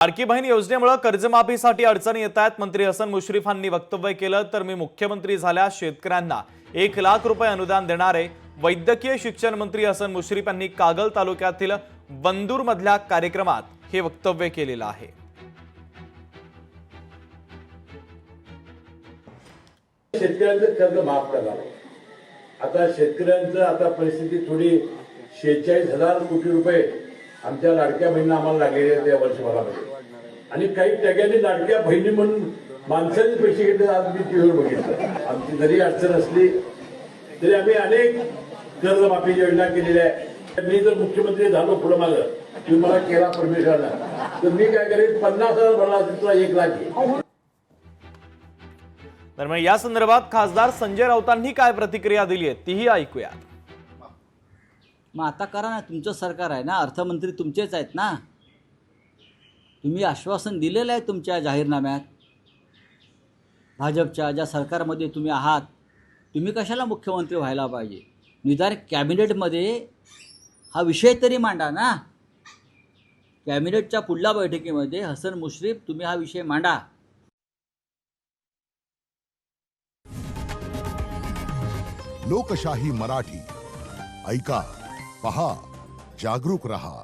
लाडकी बहीण योजनेमुळे कर्जमाफीसाठी अडचणी येत आहेत। मंत्री हसन मुश्रीफांनी वक्तव्य केलं तर मी मुख्यमंत्री झाल्यास शेतकऱ्यांना 1,00,000 रुपये अनुदान देणारे। वैद्यकीय शिक्षण मंत्री हसन मुश्रीफ यांनी कागल तालुक्यातील वंदूर मधल्या कार्यक्रमात हे वक्तव्य केलेलं आहे। शेतकऱ्यांचं कर्ज माफ करा। आता शेतकऱ्यांचं आता परिस्थिती थोडी 46,000 कोटी रुपये आमच्या लाडक्या बहिणींना आम्हाला लागलेले आहेत या वर्षभरामध्ये। आणि काही टक्क्यांनी लाडक्या बहिणी म्हणून माणसांनी पैसे घेतले आज मी टीव्हीवर बघितलं। आमची जरी अडचण असली तरी आम्ही अनेक कर्जमाफी योजना केलेल्या आहे। मी जर मुख्यमंत्री झालो पुढे मागं तुम्ही मला केला परमेश्वराला तर मी काय करेन 50,000 भरला तुला 1,00,000 घे। दरम्यान या संदर्भात खासदार संजय राऊतांनी काय प्रतिक्रिया दिली आहे तीही ऐकूया। मग आता करा ना, तुमचं सरकार आहे ना, अर्थमंत्री तुमचेच आहेत ना, तुम्ही आश्वासन दिलेलं आहे तुमच्या जाहीरनाम्यात। भाजपच्या ज्या सरकारमध्ये तुम्ही आहात तुम्ही कशाला मुख्यमंत्री व्हायला पाहिजे? निदान कॅबिनेटमध्ये हा विषय तरी मांडा ना। कॅबिनेटच्या पुढल्या बैठकीमध्ये हसन मुश्रीफ तुम्ही हा विषय मांडा। लोकशाही मराठी ऐका, पहा, जागरूक रहा।